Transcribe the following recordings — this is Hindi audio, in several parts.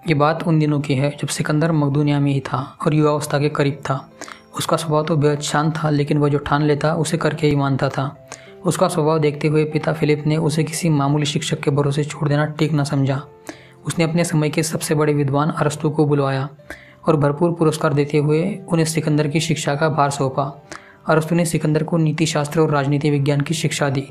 ये बात उन दिनों की है जब सिकंदर मकदूनिया में ही था और युवावस्था के करीब था। उसका स्वभाव तो बेहद शांत था, लेकिन वह जो ठान लेता उसे करके ही मानता था। उसका स्वभाव देखते हुए पिता फिलिप ने उसे किसी मामूली शिक्षक के भरोसे छोड़ देना ठीक न समझा। उसने अपने समय के सबसे बड़े विद्वान अरस्तु को बुलवाया और भरपूर पुरस्कार देते हुए उन्हें सिकंदर की शिक्षा का भार सौंपा। अरस्तु ने सिकंदर को नीति शास्त्र और राजनीति विज्ञान की शिक्षा दी।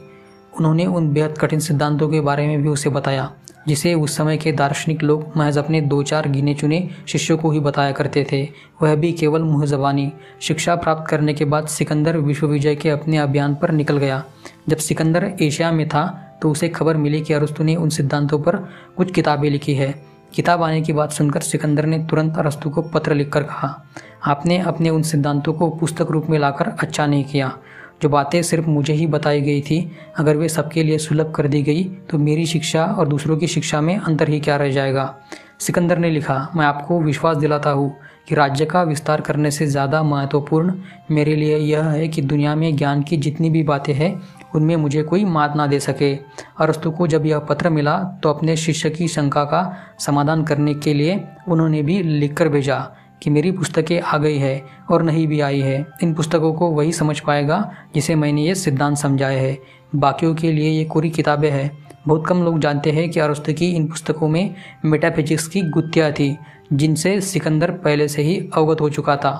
उन्होंने उन बेहद कठिन सिद्धांतों के बारे में भी उसे बताया जिसे उस समय के दार्शनिक लोग महज अपने 2-4 गिने चुने शिष्यों को ही बताया करते थे, वह भी केवल मुँह ज़बानी। शिक्षा प्राप्त करने के बाद सिकंदर विश्व विजय के अपने अभियान पर निकल गया। जब सिकंदर एशिया में था तो उसे खबर मिली कि अरस्तु ने उन सिद्धांतों पर कुछ किताबें लिखी है। किताब आने की बात सुनकर सिकंदर ने तुरंत अरस्तु को पत्र लिखकर कहा, आपने अपने उन सिद्धांतों को पुस्तक रूप में लाकर अच्छा नहीं किया। जो बातें सिर्फ मुझे ही बताई गई थी, अगर वे सबके लिए सुलभ कर दी गई तो मेरी शिक्षा और दूसरों की शिक्षा में अंतर ही क्या रह जाएगा। सिकंदर ने लिखा, मैं आपको विश्वास दिलाता हूँ कि राज्य का विस्तार करने से ज़्यादा महत्वपूर्ण मेरे लिए यह है कि दुनिया में ज्ञान की जितनी भी बातें हैं उनमें मुझे कोई मात ना दे सके। अरस्तु को जब यह पत्र मिला तो अपने शिष्य की शंका का समाधान करने के लिए उन्होंने भी लिखकर भेजा कि मेरी पुस्तकें आ गई है और नहीं भी आई है। इन पुस्तकों को वही समझ पाएगा जिसे मैंने ये सिद्धांत समझाए हैं। बाकियों के लिए ये कोरी किताबें हैं। बहुत कम लोग जानते हैं कि अरस्तु की इन पुस्तकों में मेटाफिजिक्स की गुत्थियाँ थी जिनसे सिकंदर पहले से ही अवगत हो चुका था।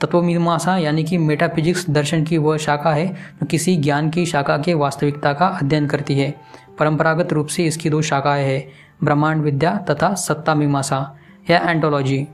तत्वमीमांसा यानी कि मेटाफिजिक्स दर्शन की वह शाखा है जो किसी ज्ञान की शाखा के वास्तविकता का अध्ययन करती है। परंपरागत रूप से इसकी 2 शाखाएं हैं, ब्रह्मांड विद्या तथा सत्ता मीमांसा या एंटोलॉजी।